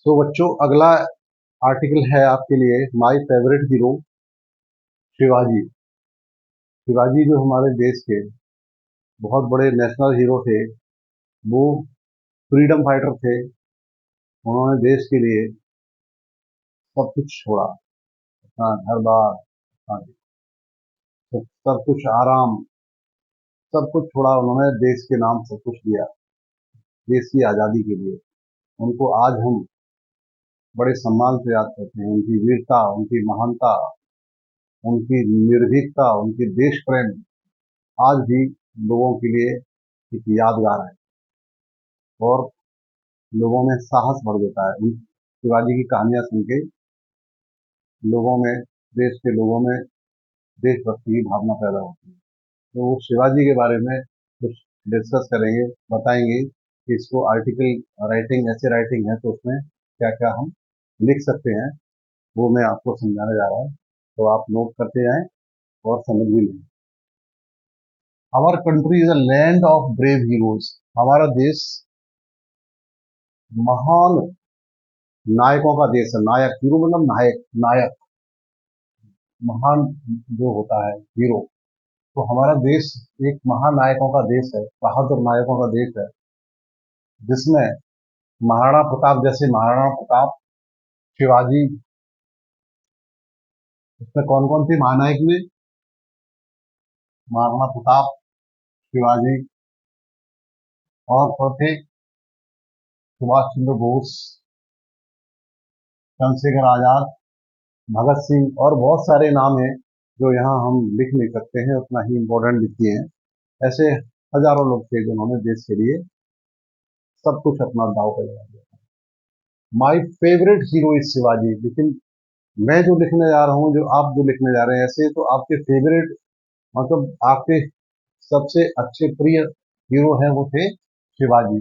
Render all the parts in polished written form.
तो बच्चों, अगला आर्टिकल है आपके लिए my favourite hero Shivaji. Shivaji जो हमारे देश के बहुत बड़े नेशनल हीरो थे, वो फ्रीडम फाइटर थे। उन्होंने देश के लिए सब कुछ छोड़ा, अपना घर बार, अपना सब कुछ आराम, सब कुछ छोड़ा। उन्होंने देश के नाम सब कुछ दिया, देश की आज़ादी के लिए। उनको आज हम बड़े सम्मान से याद करते हैं। उनकी वीरता, उनकी महानता, उनकी निर्भीकता, उनकी देश प्रेम आज भी लोगों के लिए एक यादगार है और लोगों में साहस भर देता है। शिवाजी की कहानियां सुन के लोगों में, देश के लोगों में देशभक्ति की भावना पैदा होती है। तो वो शिवाजी के बारे में कुछ डिस्कस करेंगे, बताएंगे कि इसको आर्टिकल राइटिंग, ऐसे राइटिंग है तो उसमें क्या क्या हम लिख सकते हैं, वो मैं आपको समझाने जा रहा हूँ। तो आप नोट करते जाएं और समझ भी लें। Our country is a land of brave heroes. हमारा देश महान नायकों का देश है। नायक, हीरो मतलब नायक, नायक महान जो होता है हीरो। तो हमारा देश एक महानायकों का देश है, बहादुर नायकों का देश है, जिसमें महाराणा प्रताप जैसे महाराणा प्रताप, शिवाजी, इसमें कौन कौन थे महानायक में? महाराणा प्रताप, शिवाजी, और कौन थे? सुभाष चंद्र बोस, चंद्रशेखर आजाद, भगत सिंह, और बहुत सारे नाम हैं जो यहाँ हम लिख नहीं सकते हैं, उतना ही इम्पोर्टेंट लिखते हैं। ऐसे हजारों लोग थे जिन्होंने देश के लिए सब कुछ अपना दांव पे लगा दिया। My favourite hero is Shivaji. लेकिन मैं जो लिखने जा रहा हूँ, जो आप जो लिखने जा रहे हैं, ऐसे तो आपके फेवरेट मतलब आपके सबसे अच्छे प्रिय हीरो हैं वो थे शिवाजी।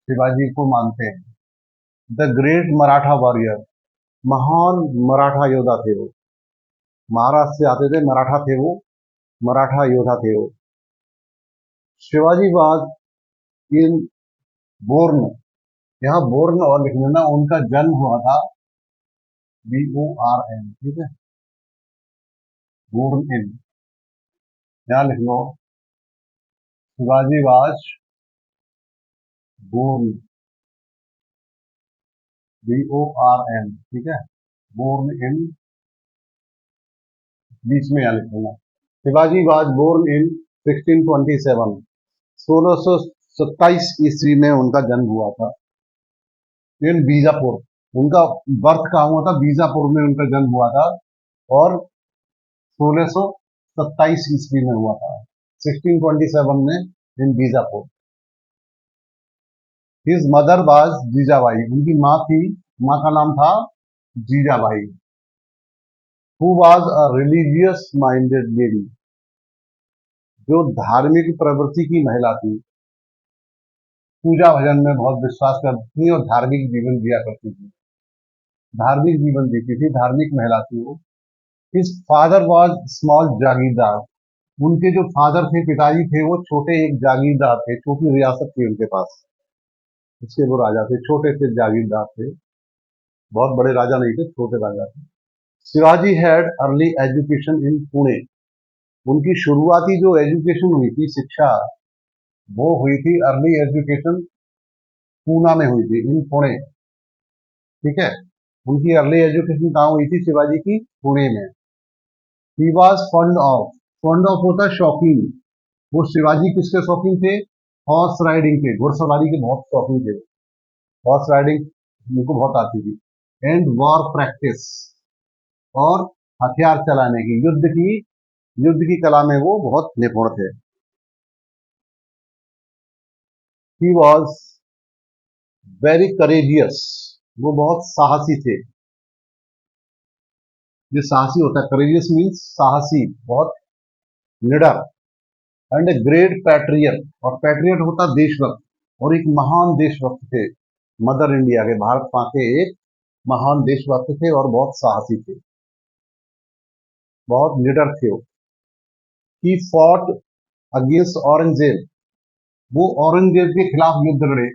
शिवाजी को मानते हैं द ग्रेट मराठा वॉरियर, महान मराठा योद्धा थे वो। महाराष्ट्र से आते थे, मराठा थे वो, मराठा योद्धा थे वो। शिवाजी वाज इन बोर्न, यहाँ बोर्न और लिख लेना, उनका जन्म हुआ था BORN, ठीक है, बोर्न इन, यहाँ लिख लो शिवाजी वाज बोर्न, BORN, ठीक है, बोर्न इन, बीच में यहाँ लिख लेना। शिवाजी वाज बोर्न इन 1627, 1627 ईस्वी में उनका जन्म हुआ था इन बीजापुर। उनका बर्थ कहाँ हुआ था? बीजापुर में उनका जन्म हुआ था, और 1627 ईस्वी में हुआ था, 1627 में in Bijapur. His mother was Jijabai, उनकी माँ थी, माँ का नाम था Jijabai. Who was a religious minded lady, जो धार्मिक प्रवृत्ति की महिला थी, पूजा भजन में बहुत विश्वास करती थी और धार्मिक जीवन जिया करती थी, धार्मिक जीवन जीती थी, धार्मिक महिला थी वो। हिज फादर वाज स्मॉल जागीरदार, उनके जो फादर थे, पिताजी थे, वो छोटे एक जागीरदार थे, छोटी रियासत थी उनके पास, उसके वो राजा थे, छोटे से जागीरदार थे, बहुत बड़े राजा नहीं थे, छोटे राजा थे। Shivaji had early education in Pune, उनकी शुरुआती जो एजुकेशन हुई थी, शिक्षा, वो हुई थी, अर्ली एजुकेशन पूना में हुई थी, इन पुणे, ठीक है। उनकी अर्ली एजुकेशन कहाँ हुई थी शिवाजी की? पुणे में। ही वॉज फंड ऑफ होता है शौकीन, वो शिवाजी किसके शौकीन थे? हॉर्स राइडिंग के, घुड़सवारी के बहुत शौकीन थे। हॉर्स राइडिंग उनको बहुत आती थी। एंड वॉर प्रैक्टिस, और हथियार चलाने की, युद्ध की कला में वो बहुत निपुण थे। ही वॉज वेरी करेजियस, वो बहुत साहसी थे। जो साहसी होता है, करेजियस मीन्स साहसी, बहुत निडर। एंड ए ग्रेट पैट्रियट, और पैट्रियट होता देशभक्त, और एक महान देशभक्त थे, मदर इंडिया के, भारत मां के एक महान देशभक्त थे और बहुत साहसी थे, बहुत निडर थे वो। ही फॉट अगेंस्ट औरंगजेब, वो औरंगजेब के खिलाफ युद्ध लड़े,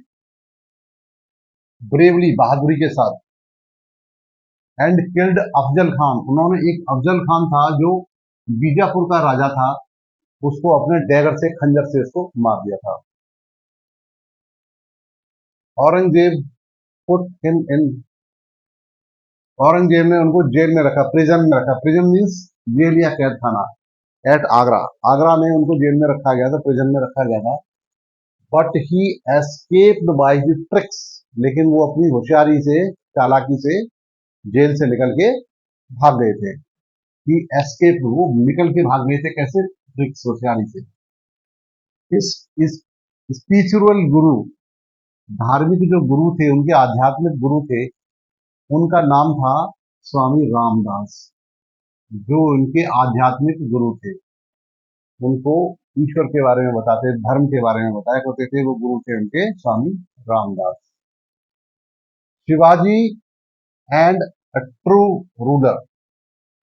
ब्रेवली, बहादुरी के साथ। And killed Afzal Khan. उन्होंने एक अफजल खान था जो बीजापुर का राजा था, उसको अपने डैगर से, खंजर से उसको मार दिया था। Aurangzeb put him in, Aurangzeb ने उनको जेल में रखा, प्रिजन में रखा। प्रिजन मीन्स जेल या कैद खाना। एट आगरा, आगरा में उनको जेल में रखा गया था, प्रिजन में रखा गया था। But he escaped by his tricks, लेकिन वो अपनी होशियारी से, चालाकी से जेल से निकल के भाग गए थे। ही एस्केप्ड, वो निकल के भाग गए थे कैसे? ट्रिक्स, होशियारी से। इस स्पिरिचुअल गुरु, धार्मिक जो गुरु थे, उनके आध्यात्मिक गुरु थे, उनका नाम था स्वामी रामदास। जो उनके आध्यात्मिक गुरु थे, उनको ईश्वर के बारे में बताते, धर्म के बारे में बताया करते थे, वो गुरु थे उनके Swami Ramdas. Shivaji and a true ruler,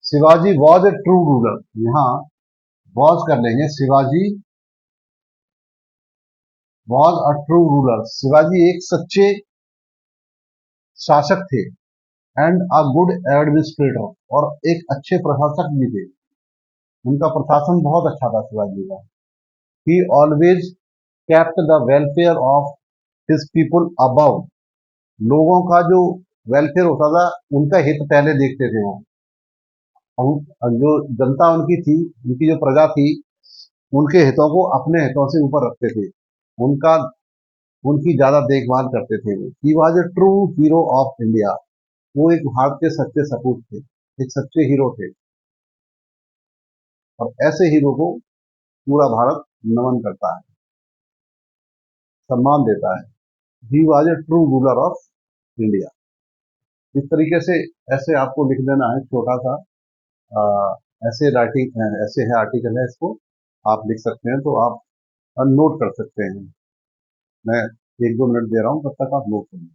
Shivaji was a true ruler. यहाँ वॉज कर लेंगे, Shivaji was a true ruler. Shivaji एक सच्चे शासक थे, एंड अ गुड एडमिनिस्ट्रेटर, और एक अच्छे प्रशासक भी थे। उनका प्रशासन बहुत अच्छा था शिवाजी का। ही always kept the welfare of his people above, लोगों का जो वेलफेयर होता था, उनका हित पहले देखते थे वो। जो जनता उनकी थी, उनकी जो प्रजा थी, उनके हितों को अपने हितों से ऊपर रखते थे, उनका, उनकी ज्यादा देखभाल करते थे वो। He was a true hero of India, वो एक भारत के सच्चे सपूत थे, एक सच्चे हीरो थे, और ऐसे हीरो को पूरा भारत नमन करता है, सम्मान देता है। He was a true ruler of India. इस तरीके से ऐसे आपको लिख देना है, छोटा सा ऐसे राइटिंग, ऐसे है आर्टिकल है, इसको आप लिख सकते हैं, तो आप नोट कर सकते हैं। मैं 1-2 मिनट दे रहा हूँ, तब तक आप नोट करें।